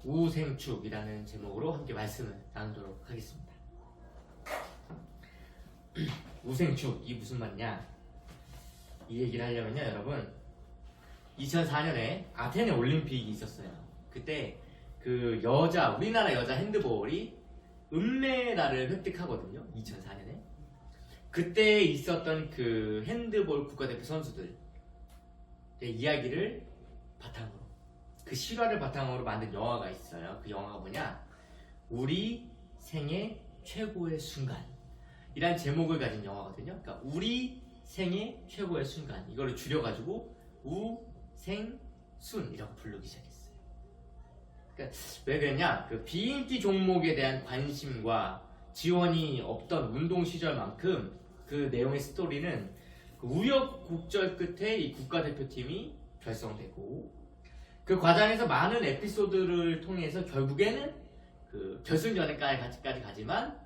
우생축이라는 제목으로 함께 말씀을 나누도록 하겠습니다. 우생축, 이 무슨 말이냐? 이 얘기를 하려면요, 여러분, 2004년에 아테네 올림픽이 있었어요. 그때 그 우리나라 여자 핸드볼이 은메달을 획득하거든요. 2004년에. 그때 있었던 그 핸드볼 국가대표 선수들 이야기를 바탕으로, 그 실화를 바탕으로 만든 영화가 있어요. 그 영화가 뭐냐? 우리 생애 최고의 순간 이란 제목을 가진 영화거든요. 그러니까 우리 생애 최고의 순간, 이거를 줄여가지고 우생순이라고 부르기 시작했어요. 그러니까 왜 그랬냐? 그 비인기 종목에 대한 관심과 지원이 없던 운동 시절만큼 그 내용의 스토리는 그 우여곡절 끝에 이 국가대표팀이 결성되고, 그 과정에서 많은 에피소드를 통해서 결국에는 그 결승전에까지 가지만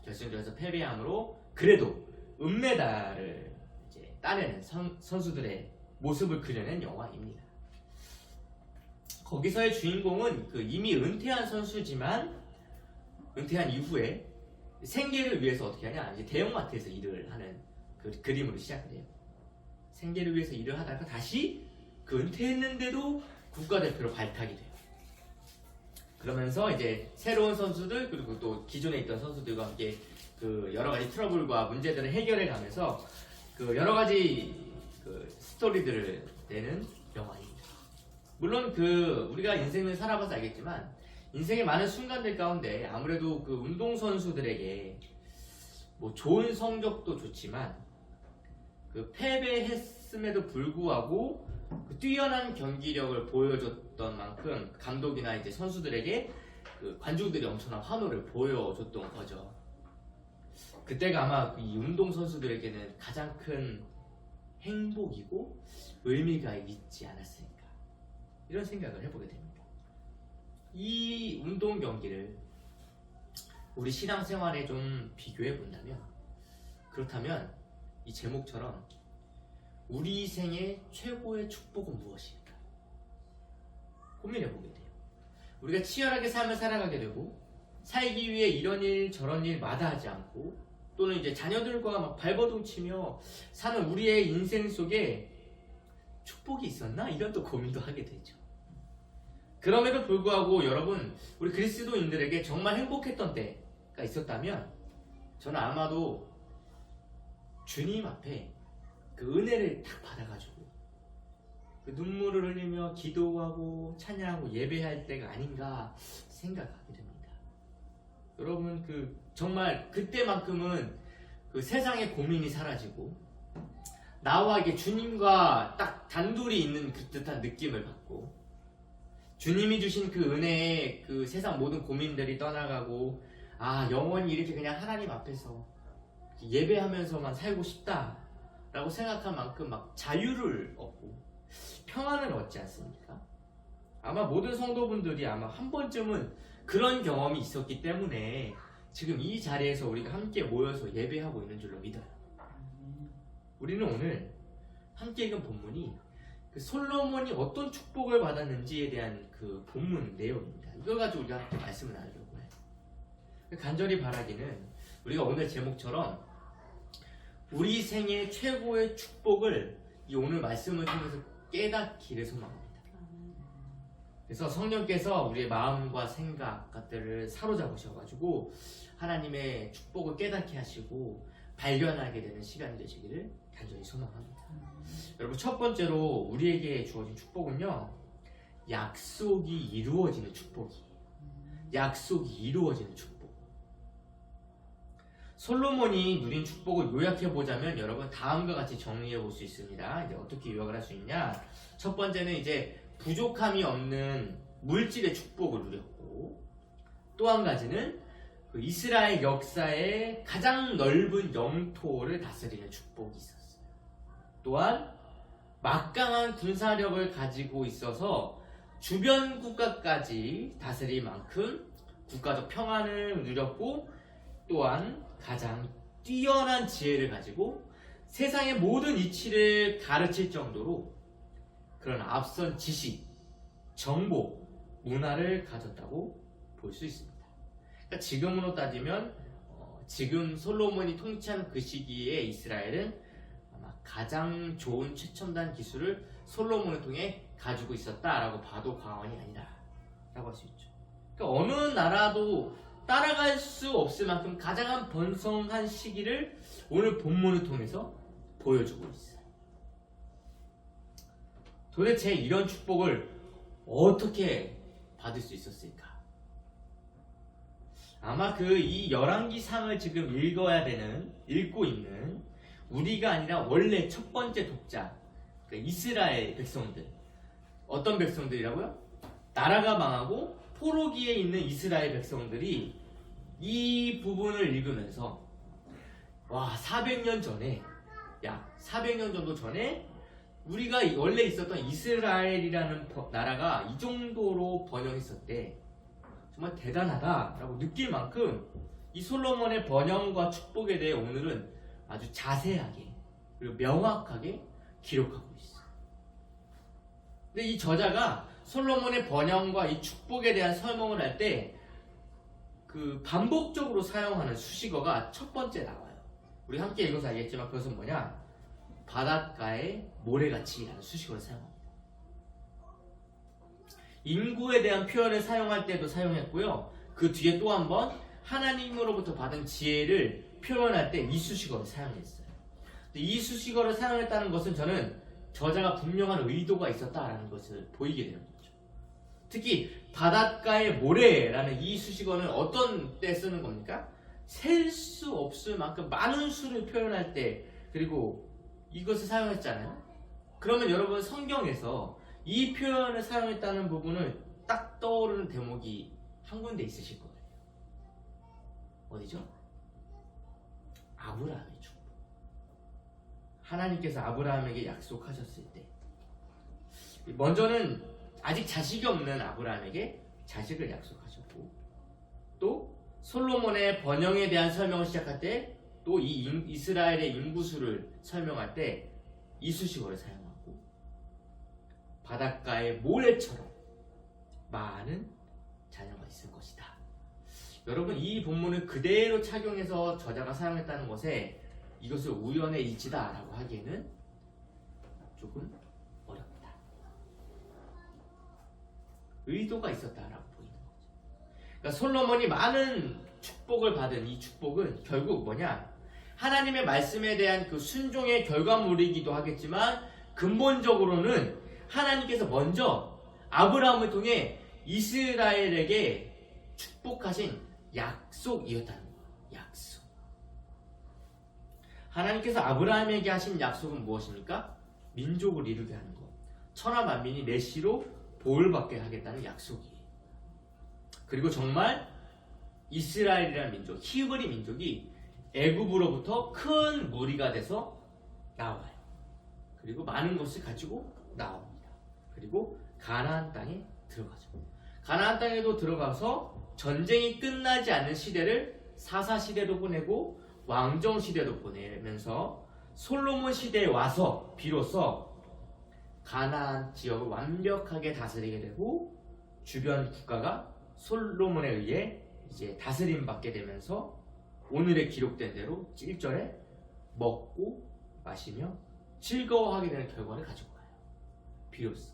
결승전에서 패배함으로 그래도 은메달을 이제 따내는 선수들의 모습을 그려낸 영화입니다. 거기서의 주인공은 그 이미 은퇴한 선수지만 은퇴한 이후에 생계를 위해서 어떻게 하냐? 이제 대형마트에서 일을 하는 그 그림으로 시작을 해요. 생계를 위해서 일을 하다가 다시 그 은퇴했는데도 국가대표로 발탁이 돼요. 그러면서 이제 새로운 선수들, 그리고 또 기존에 있던 선수들과 함께 그 여러 가지 트러블과 문제들을 해결해 가면서 그 여러 가지 그 스토리들을 내는 영화입니다. 물론 그 우리가 인생을 살아봐서 알겠지만 인생의 많은 순간들 가운데 아무래도 그 운동선수들에게 뭐 좋은 성적도 좋지만 그 패배했음에도 불구하고 그 뛰어난 경기력을 보여줬던 만큼 감독이나 이제 선수들에게 그 관중들이 엄청난 환호를 보여줬던 거죠. 그때가 아마 이 운동선수들에게는 가장 큰 행복이고 의미가 있지 않았을까, 이런 생각을 해보게 됩니다. 이 운동 경기를 우리 신앙생활에 좀 비교해 본다면, 그렇다면 이 제목처럼 우리 생의 최고의 축복은 무엇일까 고민해 보게 돼요. 우리가 치열하게 삶을 살아가게 되고 살기 위해 이런 일 저런 일 마다하지 않고, 또는 이제 자녀들과 막 발버둥 치며 사는 우리의 인생 속에 축복이 있었나? 이런 또 고민도 하게 되죠. 그럼에도 불구하고 여러분, 우리 그리스도인들에게 정말 행복했던 때가 있었다면 저는 아마도 주님 앞에 그 은혜를 딱 받아가지고 그 눈물을 흘리며 기도하고 찬양하고 예배할 때가 아닌가 생각하게 됩니다. 여러분, 그 정말 그때만큼은 그 세상의 고민이 사라지고 나와 이게 주님과 딱 단둘이 있는 그 듯한 느낌을 받고, 주님이 주신 그 은혜에 그 세상 모든 고민들이 떠나가고, 아, 영원히 이렇게 그냥 하나님 앞에서 예배하면서만 살고 싶다라고 생각한 만큼 막 자유를 얻고 평안을 얻지 않습니까? 아마 모든 성도분들이 아마 한 번쯤은 그런 경험이 있었기 때문에 지금 이 자리에서 우리가 함께 모여서 예배하고 있는 줄로 믿어요. 우리는 오늘 함께 읽은 본문이 그 솔로몬이 어떤 축복을 받았는지에 대한 그 본문 내용입니다. 이걸 가지고 우리가 함께 말씀을 나누려고 해요. 간절히 바라기는 우리가 오늘 제목처럼 우리 생애 최고의 축복을 이 오늘 말씀을 통해서 깨닫기를 소망합니다. 그래서 성령께서 우리의 마음과 생각 것들을 사로잡으셔가지고 하나님의 축복을 깨닫게 하시고 발견하게 되는 시간이 되시기를 간절히 소망합니다. 여러분, 첫 번째로 우리에게 주어진 축복은요, 약속이 이루어지는 축복이에요. 약속이 이루어지는 축복. 솔로몬이 누린 축복을 요약해보자면 여러분 다음과 같이 정리해볼 수 있습니다. 이제 어떻게 요약을 할 수 있냐? 첫 번째는 이제 부족함이 없는 물질의 축복을 누렸고, 또 한 가지는 그 이스라엘 역사의 가장 넓은 영토를 다스리는 축복이 있었어요. 또한 막강한 군사력을 가지고 있어서 주변 국가까지 다스릴 만큼 국가적 평안을 누렸고, 또한 가장 뛰어난 지혜를 가지고 세상의 모든 이치를 가르칠 정도로 그런 앞선 지식, 정보, 문화를 가졌다고 볼 수 있습니다. 그러니까 지금으로 따지면 지금 솔로몬이 통치한 그 시기에 이스라엘은 아마 가장 좋은 최첨단 기술을 솔로몬을 통해 가지고 있었다라고 봐도 과언이 아니다라고 할 수 있죠. 그러니까 어느 나라도 따라갈 수 없을 만큼 가장 번성한 시기를 오늘 본문을 통해서 보여주고 있어요. 도대체 이런 축복을 어떻게 받을 수 있었을까? 아마 이 열왕기상을 지금 읽고 있는 우리가 아니라 원래 첫 번째 독자, 그러니까 이스라엘 백성들. 어떤 백성들이라고요? 나라가 망하고 포로기에 있는 이스라엘 백성들이 이 부분을 읽으면서 400년 전에, 약 400년 정도 전에 우리가 원래 있었던 이스라엘이라는 나라가 이 정도로 번영했었대. 정말 대단하다라고 느낄 만큼 이 솔로몬의 번영과 축복에 대해 오늘은 아주 자세하게 그리고 명확하게 기록하고 있어요. 근데 이 저자가 솔로몬의 번영과 이 축복에 대한 설명을 할 때 반복적으로 사용하는 수식어가 첫 번째 나와요. 우리 함께 읽어서 알겠지만 그것은 뭐냐? 바닷가의 모래같이라는 수식어를 사용합니다. 인구에 대한 표현을 사용할 때도 사용했고요. 그 뒤에 또 한 번 하나님으로부터 받은 지혜를 표현할 때 이 수식어를 사용했어요. 이 수식어를 사용했다는 것은 저는 저자가 분명한 의도가 있었다라는 것을 보이게 되는 거죠. 특히 바닷가의 모래라는 이 수식어는 어떤 때 쓰는 겁니까? 셀 수 없을 만큼 많은 수를 표현할 때, 그리고 이것을 사용했잖아요. 그러면 여러분 성경에서 이 표현을 사용했다는 부분을 딱 떠오르는 대목이 한 군데 있으실 거예요. 어디죠? 아브라함의 축복. 하나님께서 아브라함에게 약속하셨을 때, 먼저는 아직 자식이 없는 아브라함에게 자식을 약속하셨고, 또 솔로몬의 번영에 대한 설명을 시작할 때, 또 이 이스라엘의 인구수를 설명할 때 이 수식어를 사용하고, 바닷가의 모래처럼 많은 자녀가 있을 것이다. 여러분, 이 본문을 그대로 착용해서 저자가 사용했다는 것에 이것을 우연의 일치다라고 하기에는 조금 어렵다. 의도가 있었다라고 보이는 거죠. 그러니까 솔로몬이 많은 축복을 받은 이 축복은 결국 뭐냐? 하나님의 말씀에 대한 그 순종의 결과물이기도 하겠지만 근본적으로는 하나님께서 먼저 아브라함을 통해 이스라엘에게 축복하신 약속이었다는 거예요. 약속. 하나님께서 아브라함에게 하신 약속은 무엇입니까? 민족을 이루게 하는 것. 천하 만민이 내 씨로 복을 받게 하겠다는 약속이에요. 그리고 정말 이스라엘이라는 민족, 히브리 민족이 애굽으로부터 큰 무리가 돼서 나와요. 그리고 많은 것을 가지고 나옵니다. 그리고 가나안 땅에 들어가죠. 가나안 땅에도 들어가서 전쟁이 끝나지 않는 시대를 사사시대도 보내고 왕정시대도 보내면서 솔로몬 시대에 와서 비로소 가나안 지역을 완벽하게 다스리게 되고, 주변 국가가 솔로몬에 의해 이제 다스림 받게 되면서 오늘에 기록된 대로 1절에 먹고 마시며 즐거워하게 되는 결과를 가지고 와요. 비로소.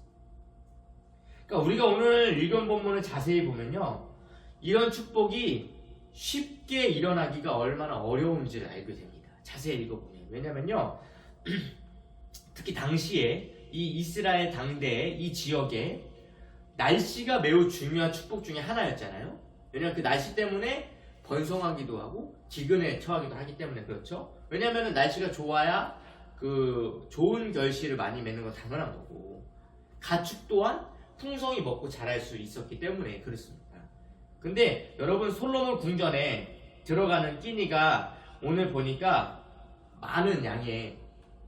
그러니까 우리가 오늘 읽은 본문을 자세히 보면요, 이런 축복이 쉽게 일어나기가 얼마나 어려운지를 알게 됩니다. 자세히 읽어보면. 왜냐면요, 특히 당시에 이 이스라엘 당대의 이 지역에 날씨가 매우 중요한 축복 중에 하나였잖아요. 왜냐면 그 날씨 때문에 번성하기도 하고 기근에 처하기도 하기 때문에 그렇죠. 왜냐면 날씨가 좋아야 그 좋은 결실을 많이 맺는 건 당연한 거고, 가축 또한 풍성히 먹고 자랄 수 있었기 때문에 그렇습니다. 근데 여러분, 솔로몬 궁전에 들어가는 끼니가 오늘 보니까 많은 양의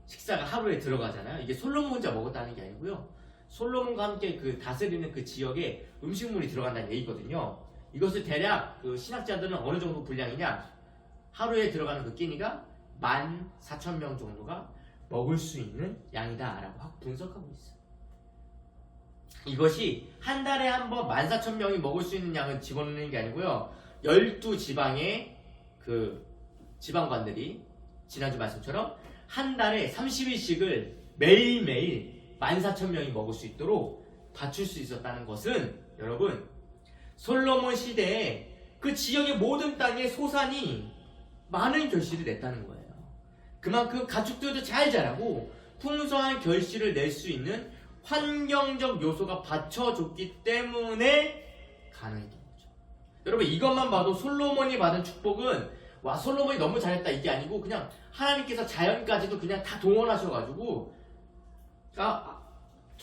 식사가 하루에 들어가잖아요. 이게 솔로몬 혼자 먹었다는 게 아니고요, 솔로몬과 함께 그 다스리는 그 지역에 음식물이 들어간다는 얘기거든요. 이것을 대략 그 신학자들은 어느 정도 분량이냐, 하루에 들어가는 그 끼니가 14,000명 정도가 먹을 수 있는 양이다 라고 분석하고 있어요. 이것이 한 달에 한 번 14,000명이 먹을 수 있는 양을 집어넣는 게 아니고요. 12지방의 그 지방관들이 지난주 말씀처럼 한 달에 30일씩을 매일매일 14,000명이 먹을 수 있도록 갖출 수 있었다는 것은 여러분 솔로몬 시대에 그 지역의 모든 땅에 소산이 많은 결실을 냈다는 거예요. 그만큼 가축들도 잘 자라고 풍성한 결실을 낼 수 있는 환경적 요소가 받쳐줬기 때문에 가능했던 거죠. 여러분 이것만 봐도 솔로몬이 받은 축복은 와 솔로몬이 너무 잘했다 이게 아니고 그냥 하나님께서 자연까지도 그냥 다 동원하셔가지고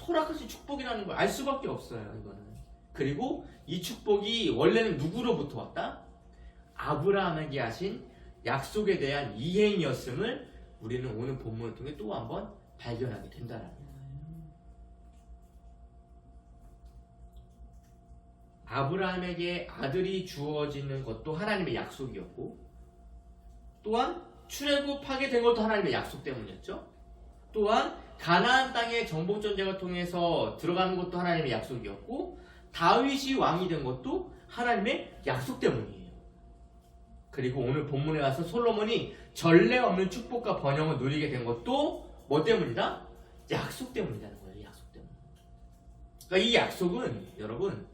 허락하신 축복이라는 걸 알 수밖에 없어요. 이거는. 그리고 이 축복이 원래는 누구로부터 왔다? 아브라함에게 하신 약속에 대한 이행이었음을 우리는 오늘 본문을 통해 또 한번 발견하게 된다라는 거예요. 아브라함에게 아들이 주어지는 것도 하나님의 약속이었고 또한 출애굽하게 된 것도 하나님의 약속 때문이었죠. 또한 가나안 땅의 정복 전쟁을 통해서 들어가는 것도 하나님의 약속이었고 다윗이 왕이 된 것도 하나님의 약속 때문이에요. 그리고 오늘 본문에 와서 솔로몬이 전례 없는 축복과 번영을 누리게 된 것도 뭐 때문이다? 약속 때문이라는 거예요. 약속 때문. 그러니까 이 약속은 여러분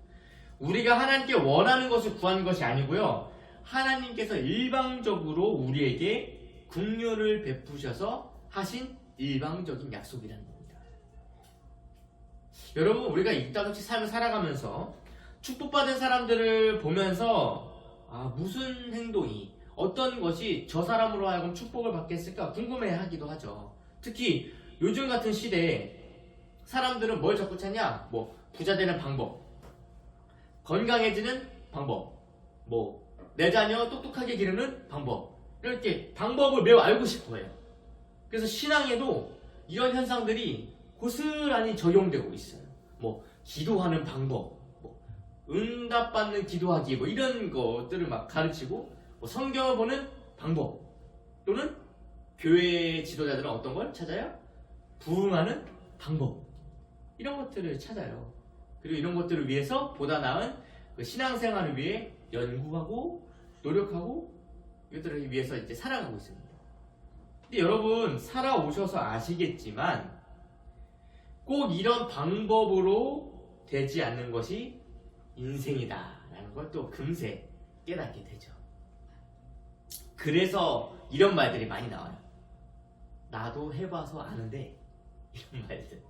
우리가 하나님께 원하는 것을 구하는 것이 아니고요. 하나님께서 일방적으로 우리에게 긍휼을 베푸셔서 하신 일방적인 약속이라는 겁니다. 여러분 우리가 이따같이 삶을 살아가면서 축복받은 사람들을 보면서 무슨 행동이 어떤 것이 저 사람으로 하여금 축복을 받게 했을까 궁금해하기도 하죠. 특히 요즘 같은 시대에 사람들은 뭘 자꾸 찾냐? 뭐 부자 되는 방법, 건강해지는 방법, 뭐 내 자녀 똑똑하게 기르는 방법, 이렇게 방법을 매우 알고 싶어해요. 그래서 신앙에도 이런 현상들이 고스란히 적용되고 있어요. 뭐 기도하는 방법, 뭐 응답받는 기도하기, 뭐 이런 것들을 막 가르치고 뭐 성경을 보는 방법, 또는 교회 지도자들은 어떤 걸 찾아요? 부흥하는 방법, 이런 것들을 찾아요. 그리고 이런 것들을 위해서 보다 나은 그 신앙생활을 위해 연구하고 노력하고 이것들을 위해서 이제 살아가고 있습니다. 근데 여러분 살아오셔서 아시겠지만 꼭 이런 방법으로 되지 않는 것이 인생이다라는 걸 또 금세 깨닫게 되죠. 그래서 이런 말들이 많이 나와요. 나도 해봐서 아는데, 이런 말들.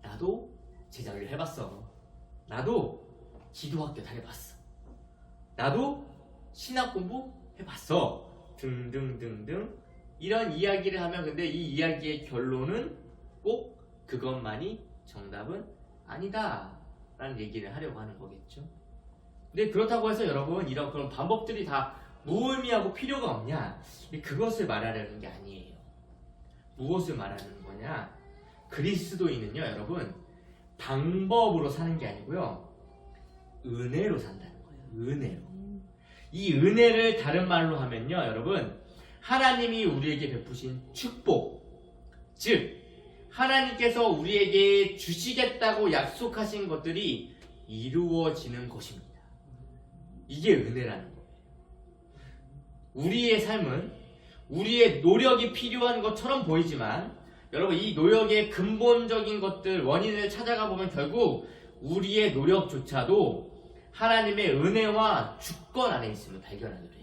나도 제자를 해봤어. 나도 기도학교 다녀봤어. 나도 신학 공부 해봤어. 등등등등 이런 이야기를 하면 근데 이 이야기의 결론은 꼭 그것만이 정답은 아니다 라는 얘기를 하려고 하는 거겠죠. 근데 그렇다고 해서 여러분 이런 그런 방법들이 다 무의미하고 필요가 없냐? 그것을 말하려는 게 아니에요. 무엇을 말하는 거냐? 그리스도인은요 여러분 방법으로 사는 게 아니고요 은혜로 산다는 거예요. 은혜로. 이 은혜를 다른 말로 하면요 여러분 하나님이 우리에게 베푸신 축복, 즉 하나님께서 우리에게 주시겠다고 약속하신 것들이 이루어지는 것입니다. 이게 은혜라는 거예요. 우리의 삶은 우리의 노력이 필요한 것처럼 보이지만 여러분 이 노력의 근본적인 것들 원인을 찾아가 보면 결국 우리의 노력조차도 하나님의 은혜와 주권 안에 있음을 발견하게 돼요.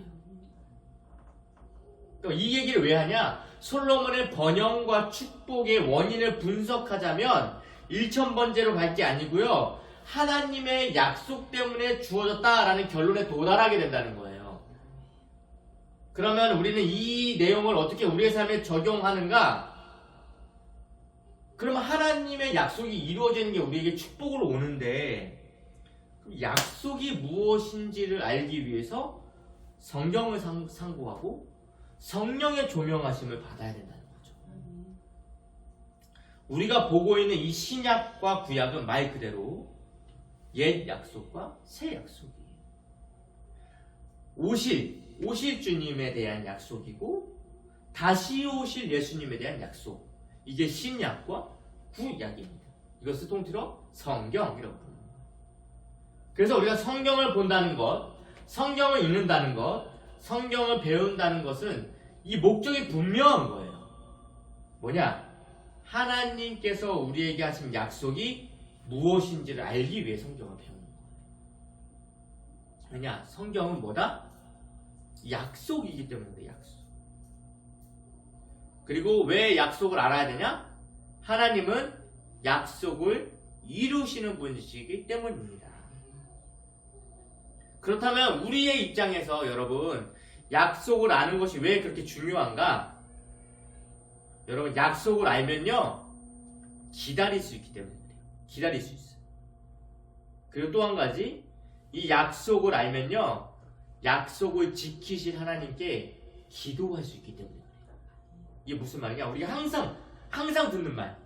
이 얘기를 왜 하냐? 솔로몬의 번영과 축복의 원인을 분석하자면 일천번제로 갈 게 아니고요 하나님의 약속 때문에 주어졌다라는 결론에 도달하게 된다는 거예요. 그러면 우리는 이 내용을 어떻게 우리의 삶에 적용하는가? 그러면 하나님의 약속이 이루어지는 게 우리에게 축복으로 오는데 약속이 무엇인지를 알기 위해서 성경을 상고하고 성령의 조명하심을 받아야 된다는 거죠. 우리가 보고 있는 이 신약과 구약은 말 그대로 옛 약속과 새 약속이에요. 오실 주님에 대한 약속이고 다시 오실 예수님에 대한 약속, 이게 신약과 구약입니다. 이것을 통틀어 성경이라고 부르는 거예요. 그래서 우리가 성경을 본다는 것, 성경을 읽는다는 것, 성경을 배운다는 것은 이 목적이 분명한 거예요. 뭐냐? 하나님께서 우리에게 하신 약속이 무엇인지를 알기 위해 성경을 배우는 거예요. 왜냐? 성경은 뭐다? 약속이기 때문에 그래, 약속. 그리고 왜 약속을 알아야 되냐? 하나님은 약속을 이루시는 분이시기 때문입니다. 그렇다면 우리의 입장에서 여러분, 약속을 아는 것이 왜 그렇게 중요한가? 여러분, 약속을 알면요, 기다릴 수 있기 때문에 그래요. 기다릴 수 있어요. 그리고 또 한 가지, 이 약속을 알면요, 약속을 지키실 하나님께 기도할 수 있기 때문에 그래요. 이게 무슨 말이냐? 우리가 항상 듣는 말.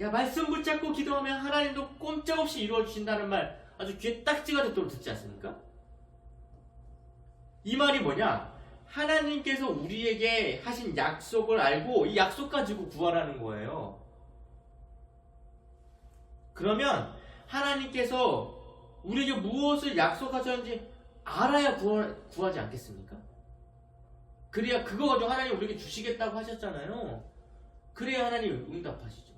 야, 말씀 붙잡고 기도하면 하나님도 꼼짝없이 이루어주신다는 말, 아주 귀에 딱지가 듣도록 듣지 않습니까? 이 말이 뭐냐? 하나님께서 우리에게 하신 약속을 알고 이 약속 가지고 구하라는 거예요. 그러면 하나님께서 우리에게 무엇을 약속하셨는지 알아야 구하지 않겠습니까? 그래야 그거 가지고 하나님 우리에게 주시겠다고 하셨잖아요. 그래야 하나님 응답하시죠.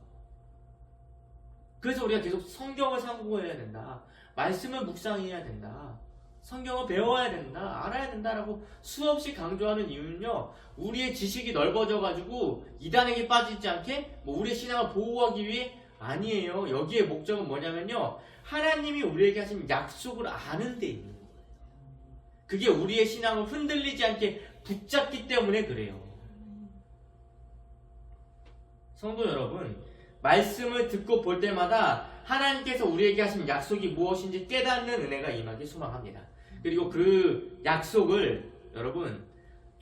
그래서 우리가 계속 성경을 상고해야 된다. 말씀을 묵상해야 된다. 성경을 배워야 된다. 알아야 된다라고 수없이 강조하는 이유는요, 우리의 지식이 넓어져가지고 이단에게 빠지지 않게 우리의 신앙을 보호하기 위해 아니에요. 여기에 목적은 뭐냐면요, 하나님이 우리에게 하신 약속을 아는 데 있는 거예요. 그게 우리의 신앙을 흔들리지 않게 붙잡기 때문에 그래요. 성도 여러분, 말씀을 듣고 볼 때마다 하나님께서 우리에게 하신 약속이 무엇인지 깨닫는 은혜가 임하길 소망합니다. 그리고 그 약속을 여러분,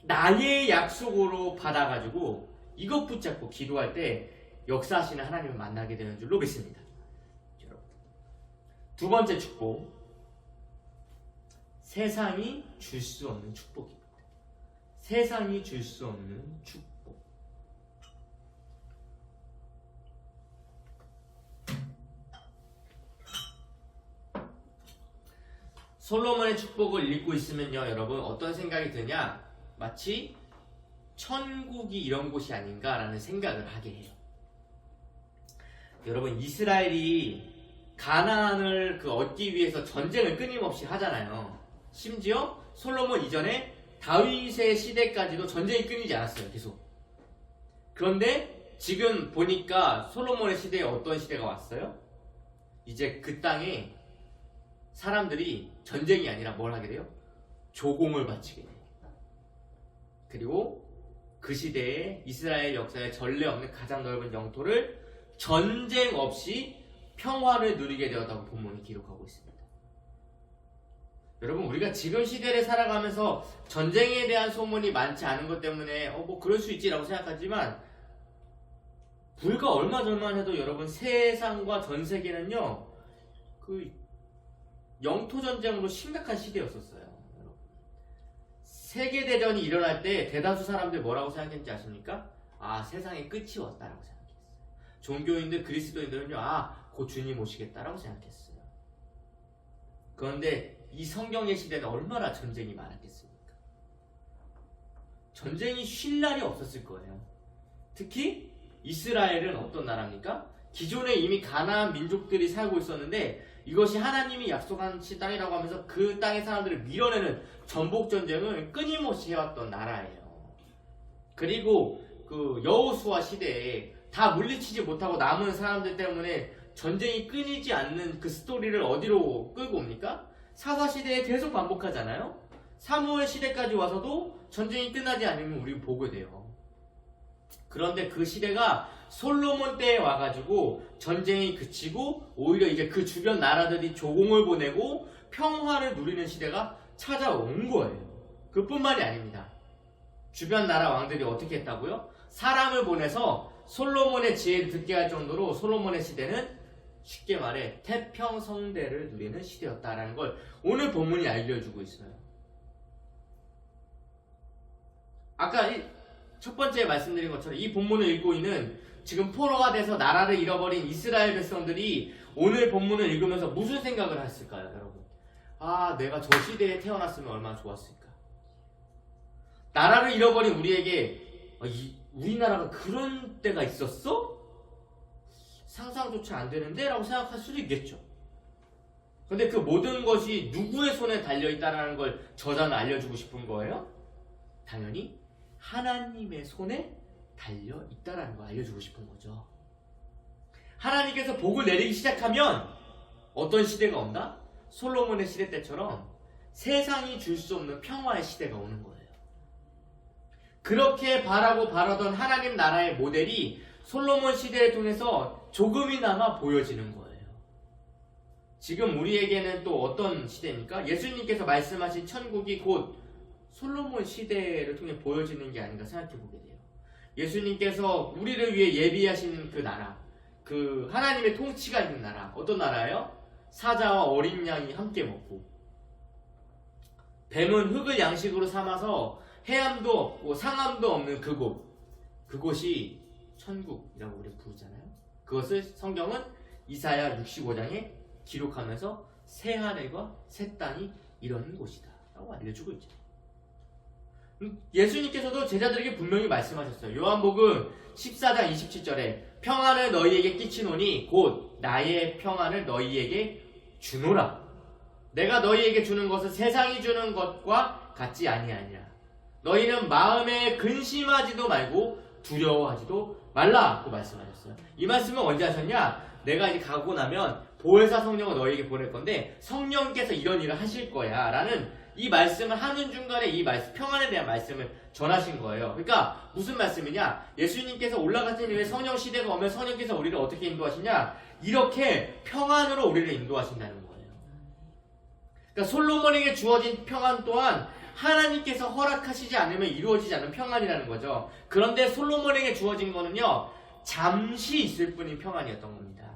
나의 약속으로 받아가지고 이것 붙잡고 기도할 때 역사하시는 하나님을 만나게 되는 줄로 믿습니다. 두 번째 축복, 세상이 줄 수 없는 축복입니다. 세상이 줄 수 없는 축복. 솔로몬의 축복을 읽고 있으면요, 여러분 어떤 생각이 드냐? 마치 천국이 이런 곳이 아닌가라는 생각을 하게 해요. 여러분, 이스라엘이 가나안을 얻기 위해서 전쟁을 끊임없이 하잖아요. 심지어 솔로몬 이전에 다윗의 시대까지도 전쟁이 끊이지 않았어요. 계속. 그런데 지금 보니까 솔로몬의 시대에 어떤 시대가 왔어요? 이제 그 땅에 사람들이 전쟁이 아니라 뭘 하게 돼요? 조공을 바치게 돼요. 그리고 그 시대에 이스라엘 역사에 전례 없는 가장 넓은 영토를 전쟁 없이 평화를 누리게 되었다고 본문이 기록하고 있습니다. 여러분, 우리가 지금 시대를 살아가면서 전쟁에 대한 소문이 많지 않은 것 때문에 뭐 그럴 수 있지라고 생각하지만, 불과 얼마 전만 해도 여러분, 세상과 전 세계는요, 영토 전쟁으로 심각한 시대였었어요. 세계대전이 일어날 때 대다수 사람들 뭐라고 생각했는지 아십니까? 아, 세상의 끝이 왔다라고 생각했어요. 종교인들, 그리스도인들은요, 곧 주님 오시겠다라고 생각했어요. 그런데 이 성경의 시대는 얼마나 전쟁이 많았겠습니까? 전쟁이 쉴 날이 없었을 거예요. 특히 이스라엘은 어떤 나라입니까? 기존에 이미 가나안 민족들이 살고 있었는데 이것이 하나님이 약속한 땅이라고 하면서 그 땅의 사람들을 밀어내는 전복 전쟁을 끊임없이 해왔던 나라예요. 그리고 여호수아 시대에 다 물리치지 못하고 남은 사람들 때문에 전쟁이 끊이지 않는 그 스토리를 어디로 끌고 옵니까? 사사 시대에 계속 반복하잖아요. 사무엘 시대까지 와서도 전쟁이 끝나지 않으면 우리가 보게 돼요. 그런데 그 시대가 솔로몬 때에 와가지고 전쟁이 그치고 오히려 이제 그 주변 나라들이 조공을 보내고 평화를 누리는 시대가 찾아온 거예요. 그뿐만이 아닙니다. 주변 나라 왕들이 어떻게 했다고요? 사람을 보내서 솔로몬의 지혜를 듣게 할 정도로 솔로몬의 시대는 쉽게 말해 태평성대를 누리는 시대였다라는 걸 오늘 본문이 알려주고 있어요. 아까 첫 번째 말씀드린 것처럼 이 본문을 읽고 있는 지금 포로가 돼서 나라를 잃어버린 이스라엘 백성들이 오늘 본문을 읽으면서 무슨 생각을 했을까요, 여러분? 아, 내가 저 시대에 태어났으면 얼마나 좋았을까. 나라를 잃어버린 우리에게 우리나라가 그런 때가 있었어? 상상조차 안 되는데? 라고 생각할 수도 있겠죠. 근데 그 모든 것이 누구의 손에 달려있다는 걸 저자는 알려주고 싶은 거예요? 당연히 하나님의 손에 달려있다는 걸 알려주고 싶은 거죠. 하나님께서 복을 내리기 시작하면 어떤 시대가 온다? 솔로몬의 시대 때처럼 세상이 줄 수 없는 평화의 시대가 오는 거예요. 그렇게 바라던 하나님 나라의 모델이 솔로몬 시대를 통해서 조금이나마 보여지는 거예요. 지금 우리에게는 또 어떤 시대입니까? 예수님께서 말씀하신 천국이 곧 솔로몬 시대를 통해 보여지는 게 아닌가 생각해 보게 돼요. 예수님께서 우리를 위해 예비하시는 그 나라, 그 하나님의 통치가 있는 나라, 어떤 나라예요? 사자와 어린 양이 함께 먹고, 뱀은 흙을 양식으로 삼아서 해함도 없고 상함도 없는 그곳이 천국이라고 우리 부르잖아요. 그것을 성경은 이사야 65장에 기록하면서 새 하늘과 새 땅이 이런 곳이다 라고 알려주고 있죠. 예수님께서도 제자들에게 분명히 말씀하셨어요. 요한복음 14장 27절에 평안을 너희에게 끼치노니 곧 나의 평안을 너희에게 주노라. 내가 너희에게 주는 것은 세상이 주는 것과 같지 아니하니라. 너희는 마음에 근심하지도 말고 두려워하지도 말라 고 말씀하셨어요. 이 말씀은 언제 하셨냐? 내가 이제 가고 나면 보혜사 성령을 너희에게 보낼 건데 성령께서 이런 일을 하실 거야 라는 이 말씀을 하는 중간에 이 말씀, 평안에 대한 말씀을 전하신 거예요. 그러니까 무슨 말씀이냐? 예수님께서 올라가신 이후에 성령 시대가 오면 성령께서 우리를 어떻게 인도하시냐? 이렇게 평안으로 우리를 인도하신다는 거예요. 그러니까 솔로몬에게 주어진 평안 또한 하나님께서 허락하시지 않으면 이루어지지 않는 평안이라는 거죠. 그런데 솔로몬에게 주어진 거는요, 잠시 있을 뿐인 평안이었던 겁니다.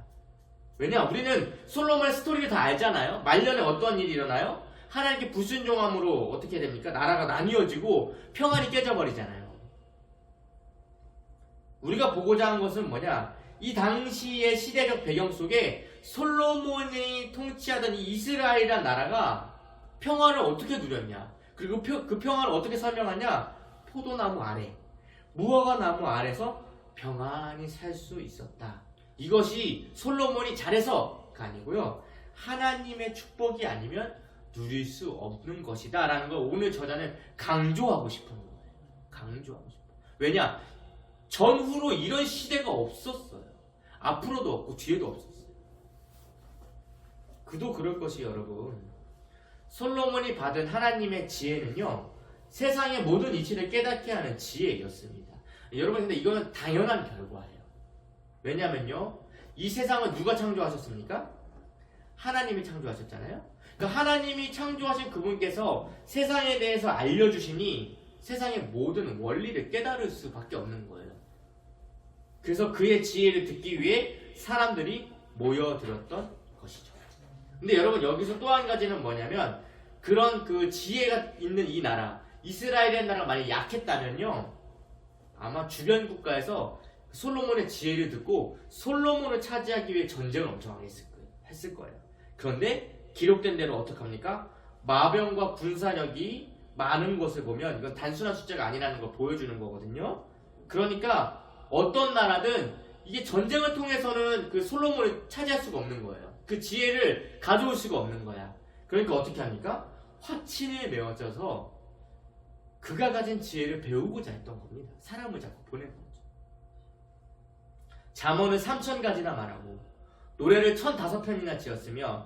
왜냐? 우리는 솔로몬의 스토리를 다 알잖아요. 말년에 어떤 일이 일어나요? 하나님께 불순종함으로 어떻게 됩니까? 나라가 나뉘어지고 평안이 깨져버리잖아요. 우리가 보고자 하는 것은 뭐냐? 이 당시의 시대적 배경 속에 솔로몬이 통치하던 이 이스라엘이라는 나라가 평안을 어떻게 누렸냐? 그리고 그 평안을 어떻게 설명하냐? 포도나무 아래, 무화과 나무 아래서 평안히 살 수 있었다. 이것이 솔로몬이 잘해서가 아니고요, 하나님의 축복이 아니면 누릴 수 없는 것이다 라는 걸 오늘 저자는 강조하고 싶은 거예요. 강조하고 싶어. 왜냐? 전후로 이런 시대가 없었어요. 앞으로도 없고 뒤에도 없었어요. 그도 그럴 것이 여러분, 솔로몬이 받은 하나님의 지혜는요, 세상의 모든 이치를 깨닫게 하는 지혜였습니다. 여러분, 근데 이거는 당연한 결과예요. 왜냐면요, 이 세상을 누가 창조하셨습니까? 하나님이 창조하셨잖아요. 그러니까 하나님이 창조하신 그분께서 세상에 대해서 알려주시니 세상의 모든 원리를 깨달을 수밖에 없는 거예요. 그래서 그의 지혜를 듣기 위해 사람들이 모여들었던 것이죠. 근데 여러분, 여기서 또 한 가지는 뭐냐면, 그런 그 지혜가 있는 이 나라, 이스라엘의 나라가 만약 약했다면요, 아마 주변 국가에서 솔로몬의 지혜를 듣고 솔로몬을 차지하기 위해 전쟁을 엄청 많이 했을 거예요. 그런데 기록된 대로 어떡합니까? 마병과 군사력이 많은 것을 보면 이건 단순한 숫자가 아니라는 걸 보여주는 거거든요. 그러니까 어떤 나라든 이게 전쟁을 통해서는 그 솔로몬을 차지할 수가 없는 거예요. 그 지혜를 가져올 수가 없는 거야. 그러니까 어떻게 합니까? 화친에 메어져서 그가 가진 지혜를 배우고자 했던 겁니다. 사람을 자꾸 보낸 거죠. 잠언을 3000가지나 말하고 노래를 1005편이나 지었으며,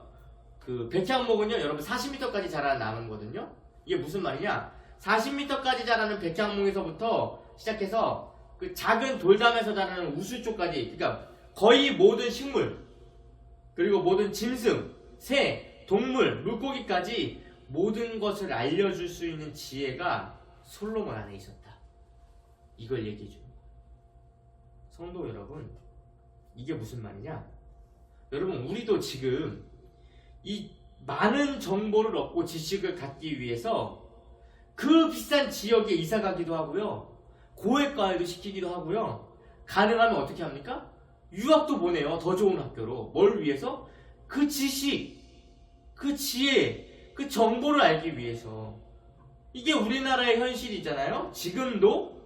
그 백향목은요, 여러분 40m까지 자라는 나무거든요. 이게 무슨 말이냐? 40m까지 자라는 백향목에서부터 시작해서 그 작은 돌담에서 자라는 우수초까지, 그러니까 거의 모든 식물, 그리고 모든 짐승, 새, 동물, 물고기까지 모든 것을 알려줄 수 있는 지혜가 솔로몬 안에 있었다. 이걸 얘기해 줍니다. 성도 여러분, 이게 무슨 말이냐? 여러분, 우리도 지금 이 많은 정보를 얻고 지식을 갖기 위해서 그 비싼 지역에 이사 가기도 하고요, 고액 과외도 시키기도 하고요, 가능하면 어떻게 합니까? 유학도 보내요. 더 좋은 학교로. 뭘 위해서? 그 지식, 그 지혜, 그 정보를 알기 위해서. 이게 우리나라의 현실이잖아요. 지금도.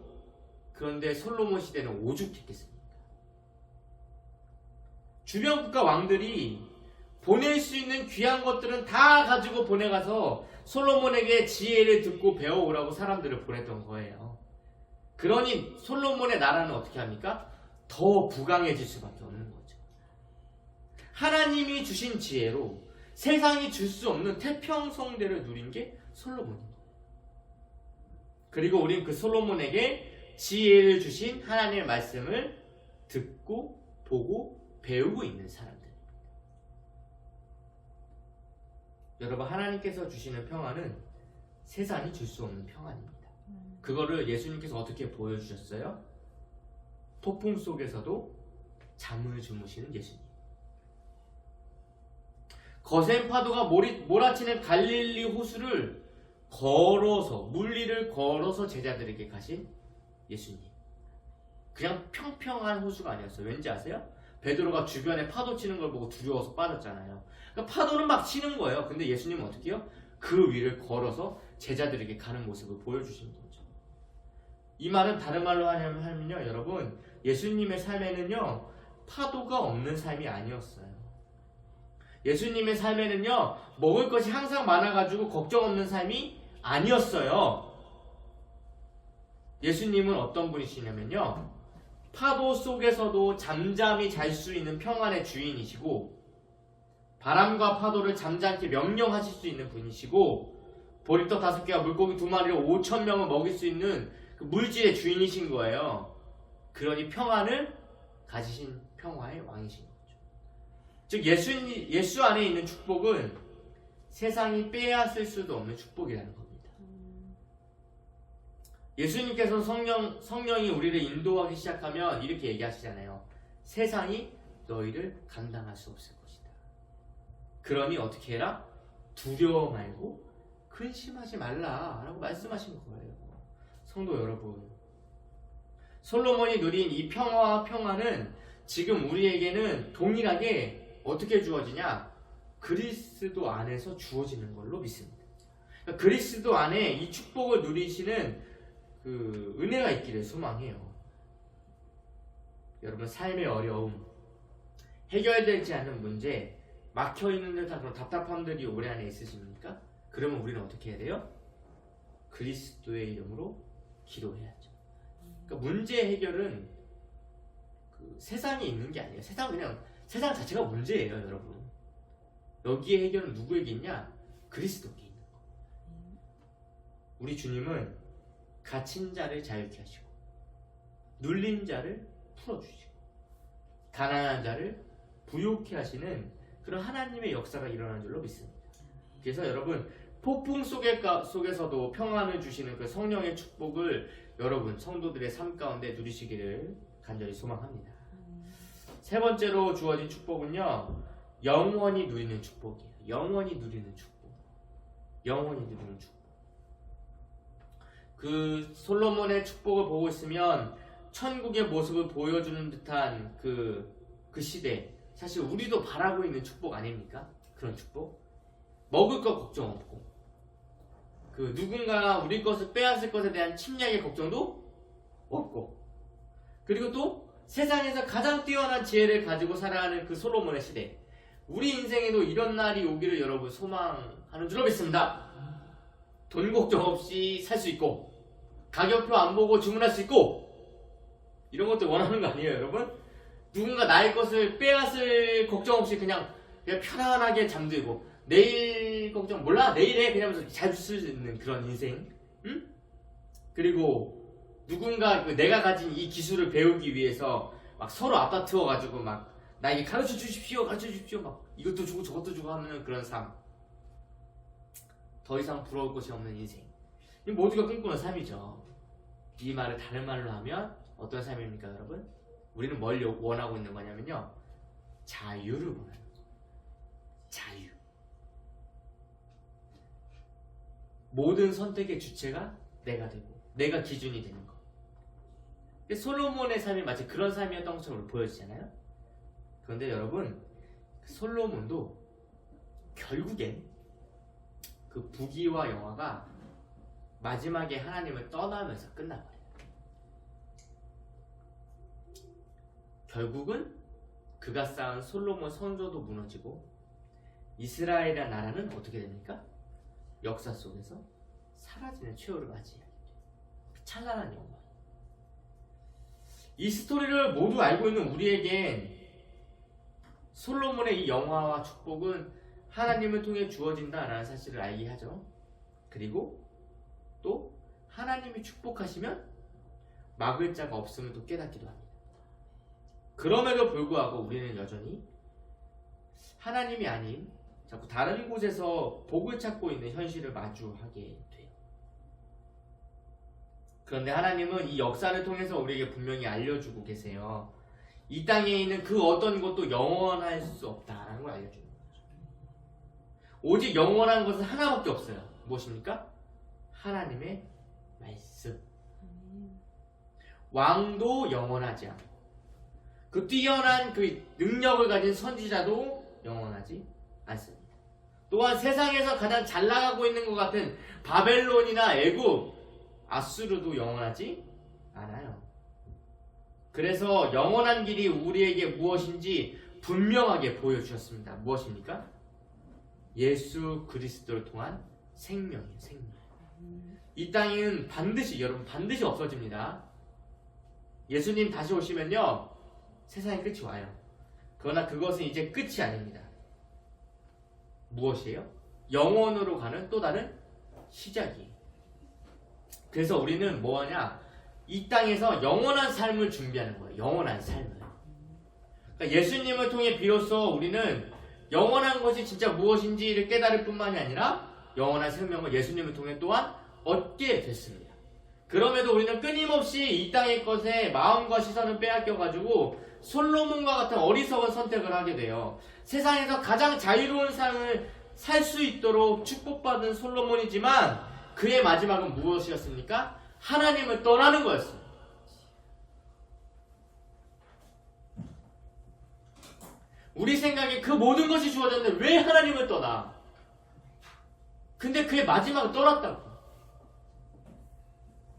그런데 솔로몬 시대는 오죽했겠습니까? 주변 국가 왕들이 보낼 수 있는 귀한 것들은 다 가지고 보내가서 솔로몬에게 지혜를 듣고 배워오라고 사람들을 보냈던 거예요. 그러니 솔로몬의 나라는 어떻게 합니까? 더 부강해질 수밖에 없는 거죠. 하나님이 주신 지혜로 세상이 줄 수 없는 태평성대를 누린 게 솔로몬입니다. 그리고 우린 그 솔로몬에게 지혜를 주신 하나님의 말씀을 듣고 보고 배우고 있는 사람들. 여러분, 하나님께서 주시는 평안은 세상이 줄 수 없는 평안입니다. 그거를 예수님께서 어떻게 보여주셨어요? 폭풍 속에서도 잠을 주무시는 예수님. 거센 파도가 몰아치는 갈릴리 호수를 걸어서, 물리를 걸어서 제자들에게 가신 예수님. 그냥 평평한 호수가 아니었어요. 왠지 아세요? 베드로가 주변에 파도 치는 걸 보고 두려워서 빠졌잖아요. 그러니까 파도는 막 치는 거예요. 근데 예수님은 어떻게 해요? 그 위를 걸어서 제자들에게 가는 모습을 보여주신 거죠. 이 말은 다른 말로 하면요, 여러분, 예수님의 삶에는요, 파도가 없는 삶이 아니었어요. 예수님의 삶에는요, 먹을 것이 항상 많아가지고 걱정 없는 삶이 아니었어요. 예수님은 어떤 분이시냐면요, 파도 속에서도 잠잠히 잘 수 있는 평안의 주인이시고, 바람과 파도를 잠잠케 명령하실 수 있는 분이시고, 보리떡 5개와 물고기 2마리로 5,000명을 먹일 수 있는 그 물질의 주인이신 거예요. 그러니 평안을 가지신 평화의 왕이신 거죠. 즉 예수 안에 있는 축복은 세상이 빼앗을 수도 없는 축복이라는 겁니다. 예수님께서 성령이 우리를 인도하기 시작하면 이렇게 얘기하시잖아요. 세상이 너희를 감당할 수 없을 것이다. 그러니 어떻게 해라? 두려워 말고 근심하지 말라라고 말씀하신 거예요. 성도 여러분, 솔로몬이 누린 이 평화와 평안은 지금 우리에게는 동일하게 어떻게 주어지냐? 그리스도 안에서 주어지는 걸로 믿습니다. 그러니까 그리스도 안에 이 축복을 누리시는 그 은혜가 있기를 소망해요. 여러분, 삶의 어려움, 해결되지 않는 문제, 막혀있는 듯한 그런 답답함들이 올해 안에 있으십니까? 그러면 우리는 어떻게 해야 돼요? 그리스도의 이름으로 기도해야죠. 그러니까 문제 해결은 그 세상에 있는 게 아니에요. 세상 자체가 문제예요, 여러분. 여기에 해결은 누구에게 있냐? 그리스도께 있는 거. 우리 주님은 갇힌 자를 자유케 하시고, 눌린 자를 풀어주시고, 가난한 자를 부욕케 하시는 그런 하나님의 역사가 일어나는 줄로 믿습니다. 그래서 여러분, 폭풍 속에서도 평안을 주시는 그 성령의 축복을 여러분 성도들의 삶 가운데 누리시기를 간절히 소망합니다. 세 번째로 주어진 축복은요, 영원히 누리는 축복이에요. 영원히 누리는 축복. 영원히 누리는 축복. 그 솔로몬의 축복을 보고 있으면 천국의 모습을 보여주는 듯한 그 시대, 사실 우리도 바라고 있는 축복 아닙니까? 그런 축복. 먹을 것 걱정 없고, 그 누군가 우리 것을 빼앗을 것에 대한 침략의 걱정도 없고, 그리고 또 세상에서 가장 뛰어난 지혜를 가지고 살아가는 그 솔로몬의 시대, 우리 인생에도 이런 날이 오기를 여러분 소망하는 줄로 믿습니다. 돈 걱정 없이 살 수 있고, 가격표 안 보고 주문할 수 있고, 이런 것들 원하는 거 아니에요, 여러분? 누군가 나의 것을 빼앗을 걱정 없이 그냥 편안하게 잠들고, 내일 걱정 몰라, 내일 해, 그러면서 잘 쓸 수 있는 그런 인생. 응? 그리고 누군가 내가 가진 이 기술을 배우기 위해서 막 서로 앞다투어가지고 막 나에게 가르쳐 주십시오, 막 이것도 주고 저것도 주고 하는 그런 삶. 더 이상 부러울 것이 없는 인생. 이 모두가 꿈꾸는 삶이죠. 이 말을 다른 말로 하면 어떤 삶입니까, 여러분? 우리는 뭘 원하고 있는 거냐면요, 자유를 원하는 거예요. 자유. 모든 선택의 주체가 내가 되고, 내가 기준이 되는 거. 솔로몬의 삶이 마치 그런 삶이었던 것처럼 보여지잖아요. 그런데 여러분, 솔로몬도 결국엔 그 부귀와 영화가 마지막에 하나님을 떠나면서 끝나버려요. 결국은 그가 쌓은 솔로몬 성전도 무너지고 이스라엘이라는 나라는 어떻게 됩니까? 역사 속에서 사라지는 최후를 맞이해요. 찬란한 영광. 이 스토리를 모두 알고 있는 우리에겐 솔로몬의 이 영화와 축복은 하나님을 통해 주어진다라는 사실을 알게 하죠. 그리고 또 하나님이 축복하시면 막을 자가 없음을 또 깨닫기도 합니다. 그럼에도 불구하고 우리는 여전히 하나님이 아닌 자꾸 다른 곳에서 복을 찾고 있는 현실을 마주하게 돼요. 그런데 하나님은 이 역사를 통해서 우리에게 분명히 알려주고 계세요. 이 땅에 있는 그 어떤 것도 영원할 수 없다는 걸 알려주는 거죠. 오직 영원한 것은 하나밖에 없어요. 무엇입니까? 하나님의 말씀. 왕도 영원하지 않고 그 뛰어난 그 능력을 가진 선지자도 영원하지 않습니다. 또한 세상에서 가장 잘 나가고 있는 것 같은 바벨론이나 애굽, 아수르도 영원하지 않아요. 그래서 영원한 길이 우리에게 무엇인지 분명하게 보여주셨습니다. 무엇입니까? 예수 그리스도를 통한 생명이에요. 생명. 이 땅은 반드시, 여러분 반드시 없어집니다. 예수님 다시 오시면요 세상의 끝이 와요. 그러나 그것은 이제 끝이 아닙니다. 무엇이에요? 영원으로 가는 또 다른 시작이에요. 그래서 우리는 뭐하냐? 이 땅에서 영원한 삶을 준비하는 거예요. 영원한 삶을. 그러니까 예수님을 통해 비로소 우리는 영원한 것이 진짜 무엇인지를 깨달을 뿐만이 아니라 영원한 생명을 예수님을 통해 또한 얻게 됐습니다. 그럼에도 우리는 끊임없이 이 땅의 것에 마음과 시선을 빼앗겨가지고 솔로몬과 같은 어리석은 선택을 하게 돼요. 세상에서 가장 자유로운 삶을 살 수 있도록 축복받은 솔로몬이지만 그의 마지막은 무엇이었습니까? 하나님을 떠나는 거였어요. 우리 생각에 그 모든 것이 주어졌는데 왜 하나님을 떠나? 근데 그의 마지막은 떠났다고.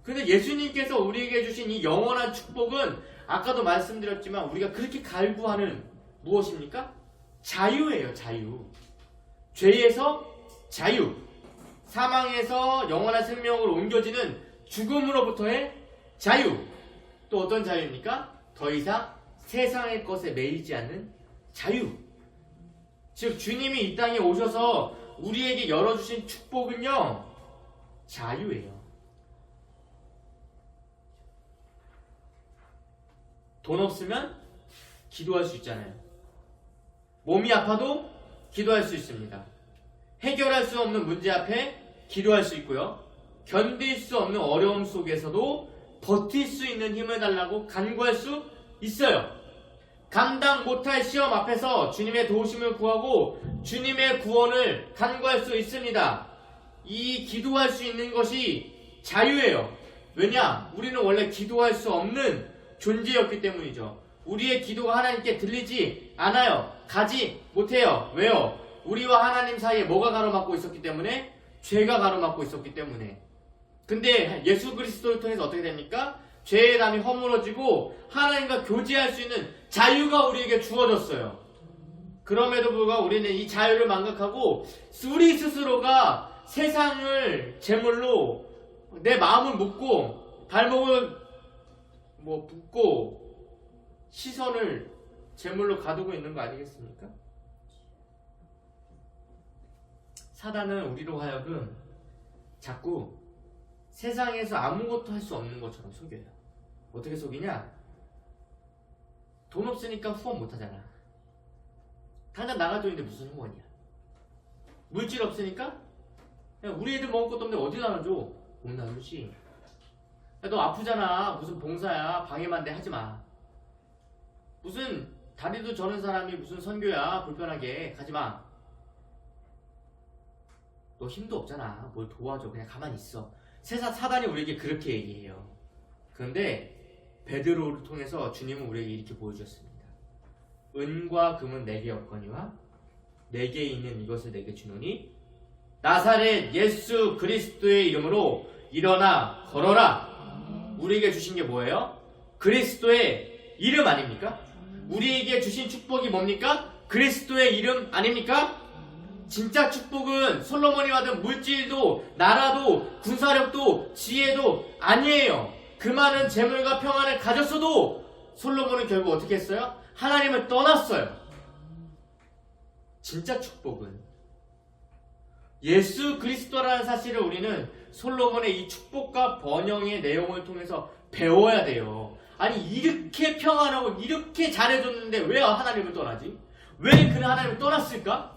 근데 예수님께서 우리에게 주신 이 영원한 축복은 아까도 말씀드렸지만 우리가 그렇게 갈구하는 무엇입니까? 자유예요. 자유. 죄에서 자유. 사망에서 영원한 생명으로 옮겨지는 죽음으로부터의 자유. 또 어떤 자유입니까? 더 이상 세상의 것에 매이지 않는 자유. 즉 주님이 이 땅에 오셔서 우리에게 열어주신 축복은요 자유예요. 돈 없으면 기도할 수 있잖아요. 몸이 아파도 기도할 수 있습니다. 해결할 수 없는 문제 앞에 기도할 수 있고요. 견딜 수 없는 어려움 속에서도 버틸 수 있는 힘을 달라고 간구할 수 있어요. 감당 못할 시험 앞에서 주님의 도우심을 구하고 주님의 구원을 간구할 수 있습니다. 이 기도할 수 있는 것이 자유예요. 왜냐? 우리는 원래 기도할 수 없는 존재였기 때문이죠. 우리의 기도가 하나님께 들리지 않아요. 가지 못해요. 왜요? 우리와 하나님 사이에 뭐가 가로막고 있었기 때문에? 죄가 가로막고 있었기 때문에. 근데 예수 그리스도를 통해서 어떻게 됩니까? 죄의 담이 허물어지고 하나님과 교제할 수 있는 자유가 우리에게 주어졌어요. 그럼에도 불구하고 우리는 이 자유를 망각하고 우리 스스로가 세상을 제물로 내 마음을 묶고 발목을 묶고 시선을 제물로 가두고 있는 거 아니겠습니까? 사단은 우리로 하여금 자꾸 세상에서 아무것도 할 수 없는 것처럼 속여요. 어떻게 속이냐? 돈 없으니까 후원 못 하잖아. 당장 나갈 돈인데 무슨 후원이야? 물질 없으니까? 그냥 우리 애들 먹을 것도 없는데 어디 나눠줘? 못 나누지. 너 아프잖아. 무슨 봉사야. 방해만 돼. 하지마. 무슨 다리도 저는 사람이 무슨 선교야. 불편하게. 가지마. 너 힘도 없잖아. 뭘 도와줘. 그냥 가만히 있어. 사단이 우리에게 그렇게 얘기해요. 그런데 베드로를 통해서 주님은 우리에게 이렇게 보여주셨습니다. 은과 금은 내게 없거니와 내게 있는 이것을 내게 주노니 나사렛 예수 그리스도의 이름으로 일어나 걸어라. 우리에게 주신 게 뭐예요? 그리스도의 이름 아닙니까? 우리에게 주신 축복이 뭡니까? 그리스도의 이름 아닙니까? 진짜 축복은 솔로몬이 받은 물질도 나라도 군사력도 지혜도 아니에요. 그 많은 재물과 평안을 가졌어도 솔로몬은 결국 어떻게 했어요? 하나님을 떠났어요. 진짜 축복은 예수 그리스도라는 사실을 우리는 솔로몬의 이 축복과 번영의 내용을 통해서 배워야 돼요. 아니 이렇게 평안하고 이렇게 잘해줬는데 왜 하나님을 떠나지? 왜 그는 하나님을 떠났을까?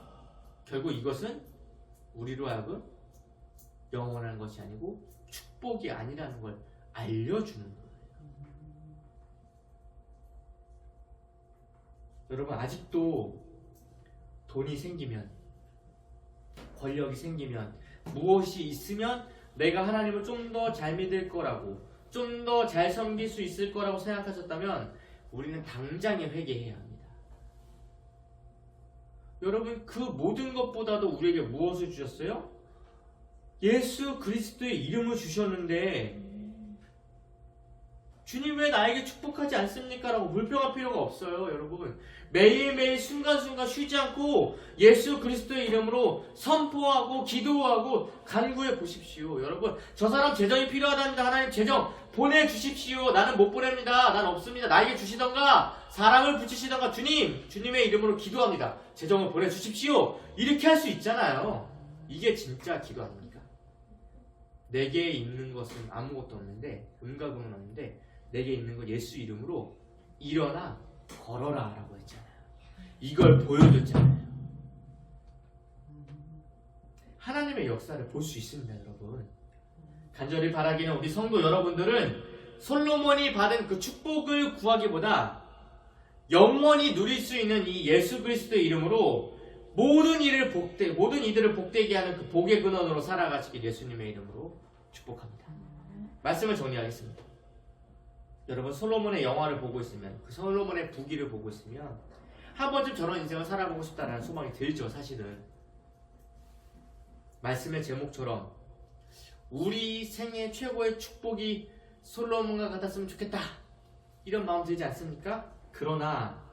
결국 이것은 우리로 하여금 영원한 것이 아니고 축복이 아니라는 걸 알려주는 거예요. 여러분 아직도 돈이 생기면 권력이 생기면 무엇이 있으면 내가 하나님을 좀 더 잘 믿을 거라고 좀 더 잘 섬길 수 있을 거라고 생각하셨다면 우리는 당장에 회개해야 합니다. 여러분 그 모든 것보다도 우리에게 무엇을 주셨어요? 예수 그리스도의 이름을 주셨는데 주님 왜 나에게 축복하지 않습니까? 라고 불평할 필요가 없어요. 여러분 매일매일 순간순간 쉬지 않고 예수 그리스도의 이름으로 선포하고 기도하고 간구해 보십시오. 여러분 저 사람 재정이 필요하답니다. 하나님 재정 보내주십시오. 나는 못 보냅니다. 난 없습니다. 나에게 주시던가 사랑을 붙이시던가 주님의 이름으로 기도합니다. 재정을 보내주십시오. 이렇게 할 수 있잖아요. 이게 진짜 기도 아닙니까? 내게 있는 것은 아무것도 없는데 은과 금은 없는데 내게 있는 건 예수 이름으로 일어나 걸어라 라고 했잖아요. 이걸 보여줬잖아요. 하나님의 역사를 볼 수 있습니다. 여러분 간절히 바라기는 우리 성도 여러분들은 솔로몬이 받은 그 축복을 구하기보다 영원히 누릴 수 있는 이 예수 그리스도의 이름으로 모든 이들을 복되게 하는 그 복의 근원으로 살아가시길 예수님의 이름으로 축복합니다. 말씀을 정리하겠습니다. 여러분 솔로몬의 영화를 보고 있으면 그 솔로몬의 부귀를 보고 있으면 한 번쯤 저런 인생을 살아보고 싶다는 소망이 들죠. 사실은 말씀의 제목처럼 우리 생애 최고의 축복이 솔로몬과 같았으면 좋겠다 이런 마음 들지 않습니까? 그러나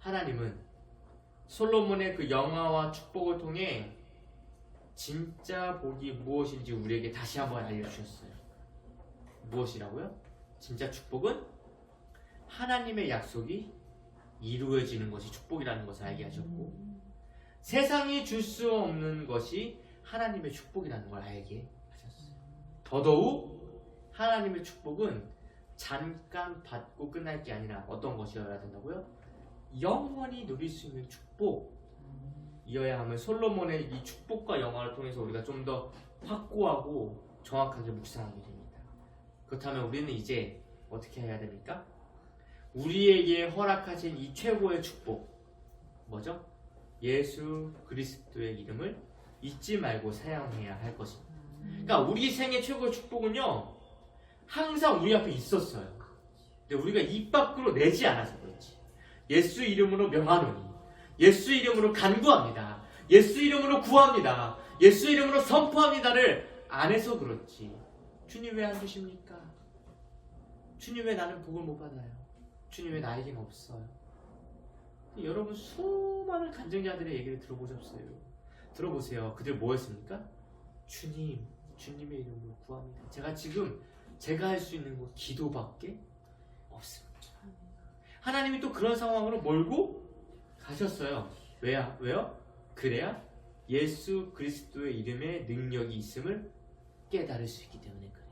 하나님은 솔로몬의 그 영화와 축복을 통해 진짜 복이 무엇인지 우리에게 다시 한번 알려주셨어요. 무엇이라고요? 진짜 축복은 하나님의 약속이 이루어지는 것이 축복이라는 것을 알게 하셨고 세상이 줄 수 없는 것이 하나님의 축복이라는 걸 알게 하셨어요. 더더욱 하나님의 축복은 잠깐 받고 끝날 게 아니라 어떤 것이어야 된다고요? 영원히 누릴 수 있는 축복이어야 하면 솔로몬의 이 축복과 영화를 통해서 우리가 좀 더 확고하고 정확하게 묵상하게 됩니다. 그렇다면 우리는 이제 어떻게 해야 됩니까? 우리에게 허락하신 이 최고의 축복 뭐죠? 예수 그리스도의 이름을 잊지 말고 사용해야 할 것입니다. 그러니까 우리 생애 최고의 축복은요 항상 우리 앞에 있었어요. 근데 우리가 입 밖으로 내지 않아서 그렇지. 예수 이름으로 명하노니 예수 이름으로 간구합니다. 예수 이름으로 구합니다. 예수 이름으로 선포합니다를 안 해서 그렇지. 주님 왜 안 주십니까? 주님 왜 나는 복을 못 받아요? 주님 왜 나에게는 없어요? 여러분 수많은 간증자들의 얘기를 들어보세요. 그들 뭐 했습니까? 주님의 이름으로 구합니다. 제가 할 수 있는 건 기도밖에 없습니다. 하나님이 또 그런 상황으로 몰고 가셨어요. 왜요? 그래야 예수 그리스도의 이름에 능력이 있음을 깨달을 수 있기 때문에 그래요.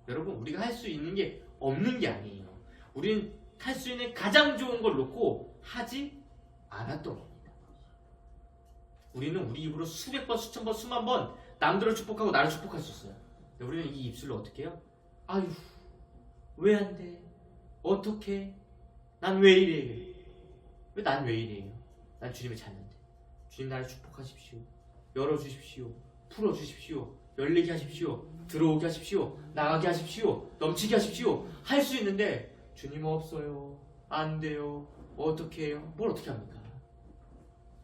여러분 우리가 할 수 있는 게 없는 게 아니에요. 우리는 할 수 있는 가장 좋은 걸 놓고 하지 않았던 겁니다. 우리는 우리 입으로 수백 번, 수천 번, 수만 번 남들을 축복하고 나를 축복할 수 있어요. 근데 우리는 이 입술로 어떻게 해요? 아유 왜 안 돼? 어떻게? 난 왜 이래? 왜 난 왜 이래요? 난 주님을 찾는데 주님 나를 축복하십시오. 열어주십시오. 풀어주십시오. 열리게 하십시오. 들어오게 하십시오. 나가게 하십시오. 넘치게 하십시오. 할 수 있는데 주님 없어요. 안 돼요. 어떻게 해요? 뭘 어떻게 합니까?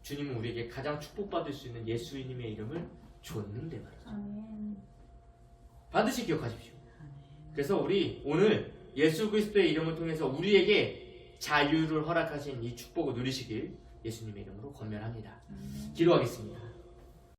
주님은 우리에게 가장 축복받을 수 있는 예수님의 이름을 줬는데 말이죠. 아멘. 반드시 기억하십시오. 그래서 우리 오늘 예수 그리스도의 이름을 통해서 우리에게 자유를 허락하신 이 축복을 누리시길 예수님의 이름으로 권면합니다. 기도하겠습니다.